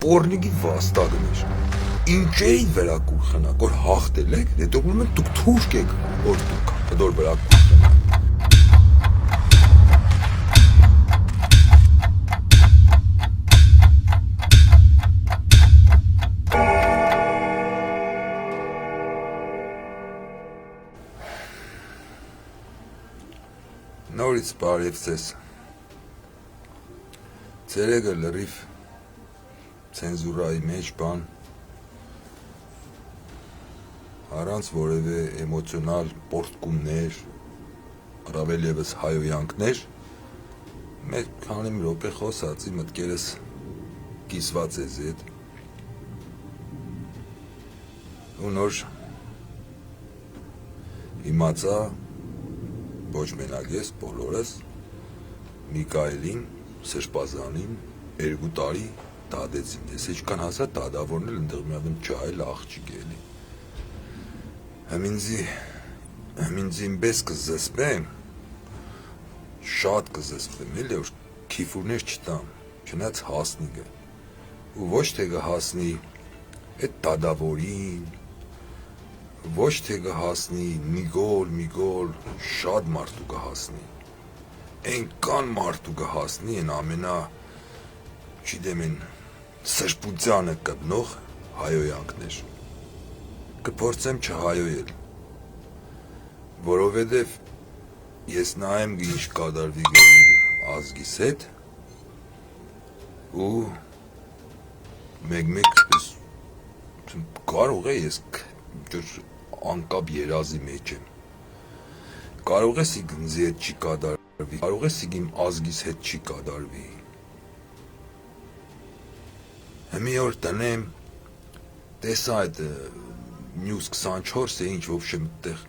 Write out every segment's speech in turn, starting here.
Պորնիկի վաստակն էր։ Ինչեի վերակուր խնակ, որ հաղթել եք, հետո գնում են դուք թուրք եք, որ դուք հդոր վերակուր խնակ։ Նորից բարև ձեզ։ Ցերեկը լրիվ ցենզուրայի մեջ բան առանց որևէ էմոցիոնալ պորտկումներ, առավել ևս հայոյանքներ, մեկ քանի րոպե խոսացի, մտքերս կիսված է ձետ։ Ու նոր իմացա, ոչ մենակ ես, բոլորս, Միկայելին, Սրբազանին 2 տարի դադեցին, ես ինչքան հասա դադավորնել ընդեղ միավեն չայել աղջիկ էլի։ Հմինձին պես կզսպեմ, շատ կզսպեմ, էլի որ քիֆուրներ չտամ, չնայած հասնիգը, ու ոչ թե կհասնի այդ դադավորին, ոչ թե կհասնի միգոլ, շատ մարդու կհասնի, ենքան մարդու կհասնի, են ամենա, չիդեմ են, սրբությանը կբնող հայոյանքներ, կփորձեմ չհայոյել, որովհետև ես նայեմ ինչ կադարվի գերին ազգիս հետ, ու մեկ կարող է ես անկապ երազի մեջ եմ, կարող է սիգ ինձի հետ չի կադարվի, կարող է սիգ իմ ազգիս հետ չի կադարվի, մի օր տնեմ, տեսա այդ News 24-ը ինչ ոբշե մտեղ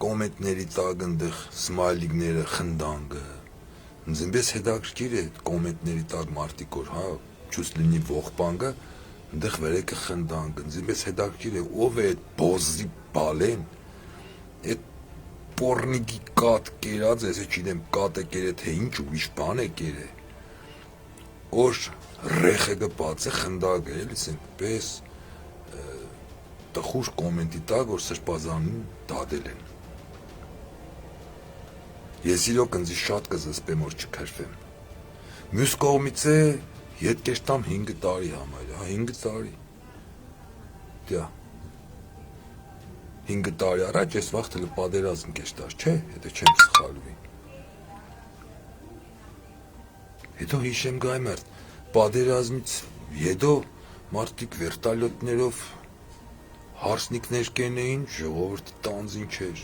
կոմենտների տակ ընդեղ սմայլիկները խնդանգը, ինձ հետաքրքիր է կոմենտների տակ մարդիկ որ, հա, չուս լինի ողբանգը, ընդեղ վերեկը խնդանգը, ինձ հետաքրքիր է ով է այդ բոզի բալեն, այդ պորնիկի կատ կերած, ես չիդեմ կատ է կերը, թե ինչ ուրիշ բան է կերը, որ ռեխը կպաց է խնդագը, էլիս ենքպես, տխուր կոմենտի տակ, որ Սրբազանին դադել են։ Ես իրոք ինձի շատ կզսպեմ, որ չքրվեմ։ Մյուս կողմից է, ետ կեշտամ 5 տարի համայր, 5 տարի։ Դյա, 5 տարի առաջ ես վաղթել պատերազմ կեշտար, չէ, հետո չեմ սխալվի։ Հետո հիշեմ գայ մերդ, պատերազմից հետո մարդիկ վերտալյոտներով հարսնիկներ կենեին, ժողովրդի տանձին չէր,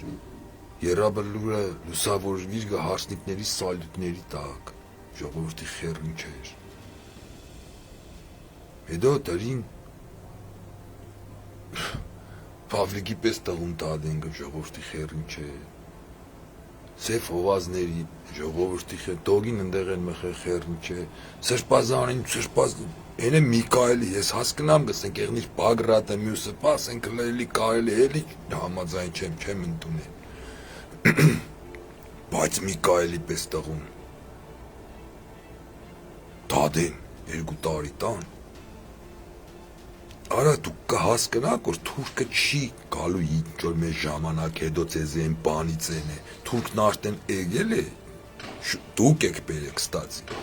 երաբլուրը լուսավորվիր գա հարսնիկների սալյուտների տակ, ժողովրդի խերին չէր, հետո դարին Պավլիկի պես տղուն տադենգը ժողովրդի խերին չէր, սեվ հովազների ժողովրդի խեր, տոգին ընդեղ են մխեր խերին չէ, Սրբազանին, Ենե Միկայելի, ես հասկնամ գսենք եղնիր Բագրատը մյուսը պաս, ենք լելի կարելի էլի համաձայն չեմ ընդունել, բայց Միկայելի պես տղուն, դադեն, 2 տարի տան, արա դու կհասկնակ, որ թուրքը չի գալու ինչ-որ մեր ժամանակ հետո ձեզ են բանից են է, թուրքն արդեն էգել է, դուք եք բերեք ստացի,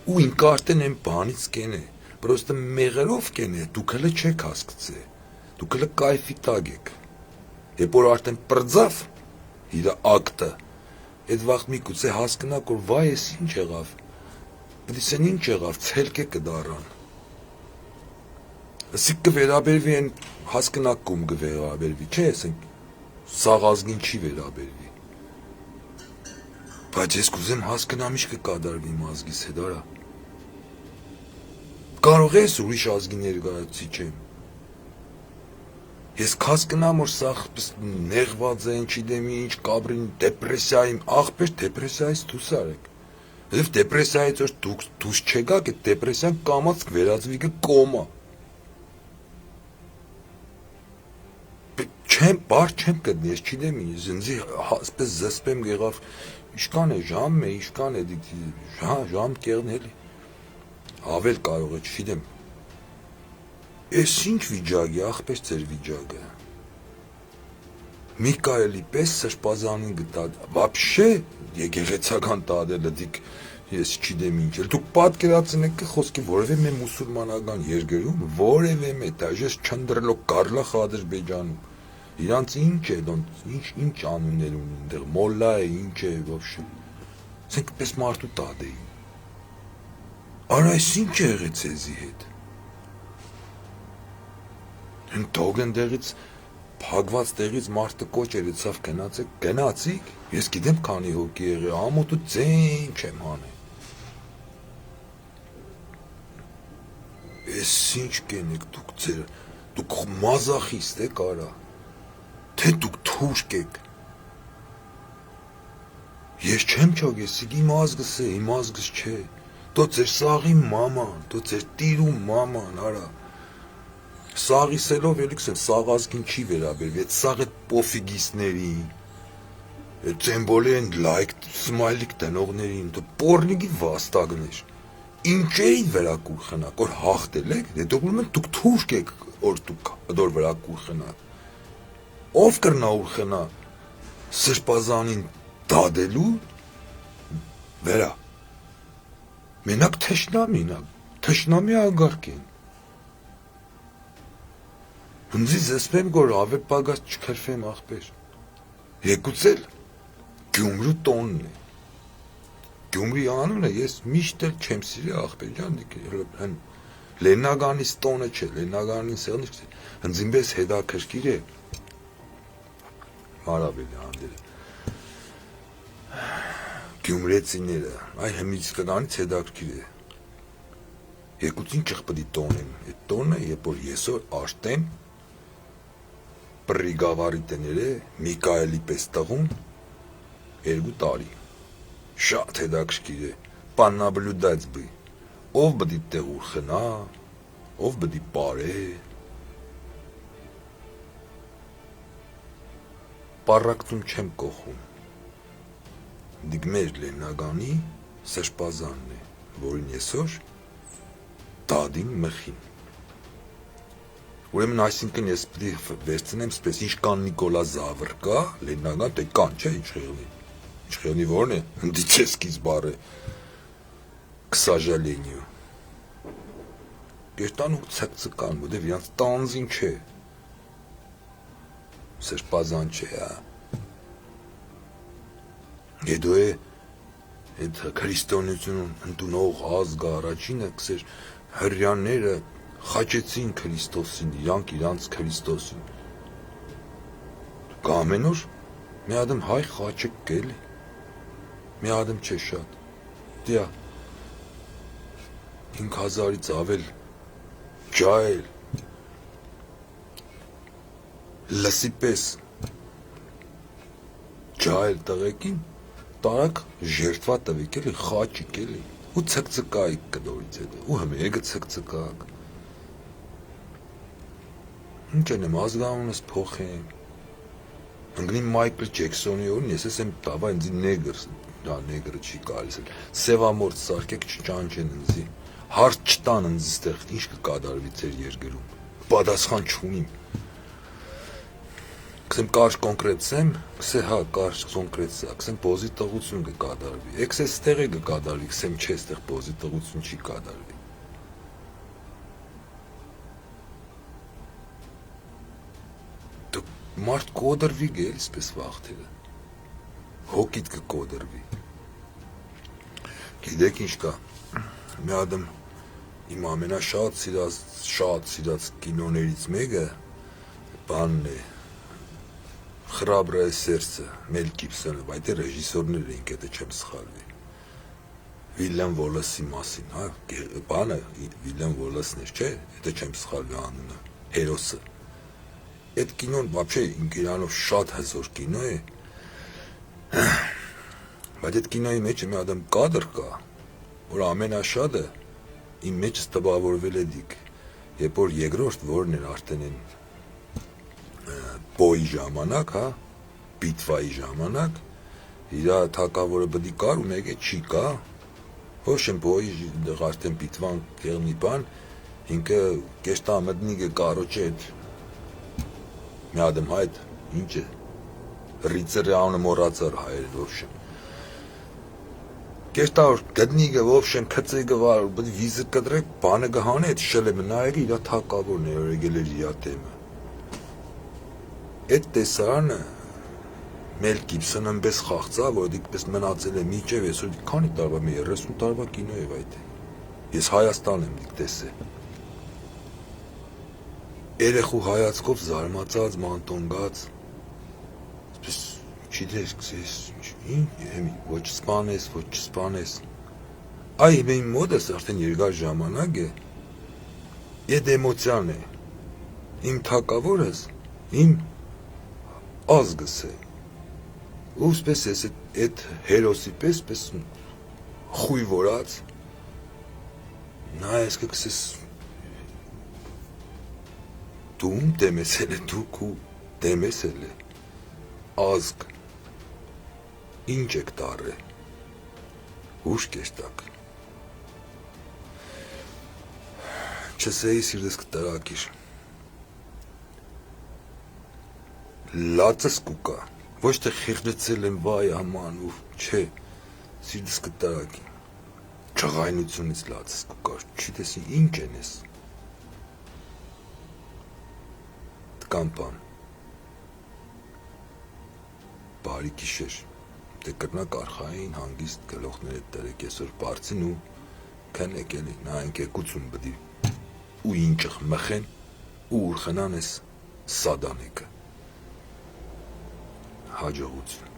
ու ինք արդեն են բանից կեն է, պրոստը մեղերով կեն է, դուք հլը չեք հասկծե, դուք հլը կայֆի տակ եք, եբ որ արդեն պրձավ, իրա ակտը, այդ վաղ մի կուծե հասկնակ, որ վայ ես ինչ եղավ, պտիսեն ինչ եղավ, ցելք է կդարան, ասիկ կվերաբերվի են հասկնակ կում կվերաբերվի, չէ եսենք, սաղ ազգին չի վերաբերվի, բայց ես կուզեմ հասկնամ ինչ կկադարվի իմ ազգիս հետ, արա, կարող ես ուրիշ ազգի ներկայացուցիչ եմ, ես հասկնամ, որ սաղ նեղված են, չիդեմ ինչ, կաբրին, դեպրեսիայիմ, աղբեր դեպրեսիայից դուս արեք, և դեպրեսիայից որ դուս չեկակ, այդ դեպրեսիան կամաց վերածվի կոմա, բար չեմ կդնի, ես չիդեմ ինձ, ինձի ասպես զսպեմ գեղավ, իշկան է ժամ է, իշկան է, ժամ կեղն էլի, ավել կարող է, չիդեմ, Էս ինչ վիճակ է, ախպեր ձեր վիճակը։ Միկայելի պես սրբազանին գտած, вообще եկեղեցական տադելը դիք ես չգիտեմ ինչ էլ, դուք պատկերացնեք խոսքի որևէ մե մուսուլմանական երկրում, որևէ մե դաժես չնդրելով Կարլախ Ադրբեջանում, իրանց ինչ է, ինչ անուններ ունի, այնտեղ մոլլա է, ինչ է, вообще, սենք պես մարդու տադ էին, արա այս ինչ է եղել ձեզի հետ, դոգնդեղից Փակված տեղից մարդը կոչ երեցավ գնացիք, ես գիտեմ քանի հոգի եղել, ամոթու ձեն չեմ հանել։ Էս ինչ կենեք դուք մազախիստ եք արա, թե դուք թուրք եք։ Ես չեմ չոգեսիկ, իմ ազգս է, իմ ազգս չէ, դո ձեր սաղի մաման, դո ձեր տիրու մաման, արա։ Սաղիսելով ելիքս եմ, սաղազգին չի վերաբերվի, այդ սաղ այդ պոֆիգիստներին, այդ ձեմբոլի են լայք, սմայլիկ տնողներին, դու պորնիգի վաստագներ, ինչերի վերակուր խնակ, որ հաղթել եք, դուք ունում են դուք թուրք եք, որ դուք դոր վերակուր խնակ, ով կրնա ուր խնա, սրբազանին դադելու, վերա, մենակ թշնամի ագարկ են, Հնձի զսպեմ գոր ավե պագած չքրվեմ աղբեր, եկուց էլ գյումրու տոնն է, գյումրի անուն է, ես միշտ էլ չեմ սիրի աղբեր ճան, լեննագանից տոնը չէ, լեննագանին սեղնի չէ, հնձին բես հետաքրքիր է, մարաբել է անդել է, գյումրեցիները, այ հմիցկականից հետաքրքիր է, եկուցին չխպդի տոն եմ, այդ տոնը եբ որ եսոր աշտեմ, Պրիգավարի տները Միկայելի պես տղուն 2 տարի, շատ հետաքրքիր է, պաննաբլուդած բի, ով բդի տեղուր խնա, ով բդի պարե, պարակտում չեմ կողում, դիգ մեր լենագանի սրբազանն է, որին եսոր դադին մխին, Ուրեմն այսինքն ես պիտի վերցնեմ սպես ինչ կան Նիկոլա Զավր կա, լեննագան, թե կան, չէ, ինչ խեղնի որն է, հնդիչեսկից բար է, կսաժալենյու, գերտան ու ծկցկան, բուդև իրանց տանզին չէ, սրպազան չէ, եդո է, այդ քրիստոնյությունում ընդունող ազգը առաջինը կսեր հրյանները խաչեցին Քրիստոսին, իրանք իրանց Քրիստոսին, կա ամեն օր, մի ադմ հայ խաչեք կելի, մի ադմ չէ շատ, դիա, 5000-ից ավել ջայել, լսի պես, ջայել տղեկին, տարակ ժերտվա տվիք էլի, խաչիկ էլի, ու ծկցկայիք կդորից հետո, ու հմ եգը ծկցկայիք, Ինչ են եմ ազգանունս փոխեմ, ընգնիմ Մայքլ Ջեքսոնի օրին, ես ես եմ տավա ինձի նեգր, դա նեգրը չի կարիս էլ, սևամորդ սարկեք չճանչեն ինձի, հարդ չտան ինձ ստեղ, ինչ կկադարվի ձեր երգերում, պատասխան չունիմ, կսեմ կարճ կոնկրետսեմ, կսե հա կարճ կոնկրետսա, կսեմ բոզի տղություն կկադարվի, էքս ես ստեղ է կկադարվի, կսեմ չէ ստեղ բոզի տղություն չի կադարվի, Մարդ կոդրվի գել սպես վաղթերը, հոգիտ կկոդրվի, գիտեք ինչ կա, մի ադմ իմ ամենաշատ սիրած կինոներից մեկը, բանն է, խրաբրայ սերսը, Մել Գիբսոնը, այդ է ռեժիսորներ էինք, եթե չեմ սխալվի, Վիլյամ Վոլասի մասին, բանը Վիլյամ Վոլասն էր, չէ, եթե չեմ սխալվի անունը, հերոսը, Այդ կինոն вообще իրանով շատ հզոր կինո է, բայց այդ կինոյի մեջ մի ադմ կադր կա, որ ամենաշատը իմ մեջս տպավորվել է դիք, երբ որ երկրորդ որն էր արդեն են բոյի ժամանակ, հա, բիտվայի ժամանակ, իրա թակավորը բդի կար ու մեկ է չի կա, ոչ եմ բոյի արդեն բիտվան կեղնի բան, ինքը կեստա մտնիգը կարոջի հետ միադեմ հայտ ինչ է ռիցերը անը մոռացար հայեր в общем կեստա գտնիգը в общем քծեգը վար վիզը կտրեք բանը գհանի այդ շելը նայերի իրա թակավորն է օրեգել էր իրա տեմը այդ տեսարանը Մել Գիբսոնը այնպես խաղցա, որ դիքպես մնացել է միջև այսօր քանի տարվա մի 30 տարվա կինո է այդ։ Ես Հայաստան եմ դիք տեսել։ Երեխու հայացքով զարմացած, մանտոնգած։ Այսպես չգիտես, ոչ սպանես, ոչ չսպանես։ Այ իմ մոդս արդեն երկար ժամանակ է։ Այդ էմոցիան է։ Իմ թակավորս, իմ ազգս է։ Ուսպես ես այդ հերոսի պես խույ որած նայես կքսես դու դեմեսել է դու քու դեմեսել է ազգ ինչ եք տարը ուշ կեստակ չսեի սիրտս կտրակիր լացս կուկա ոչ թե խիղճեցել եմ վայ աման ու չէ սիրտս կտրակի ճղայնությունից լացս կուկար չիտեսի ինչ են ես տկան բան բարի գիշեր դե կրնակ արխային հանգիստ գլոխները տրեք այսօր բարձին ու քնեք էլի նայենք եկություն բդի ու ինչխ մխեն ու ուր խնան ես սադանեկը հաջողություն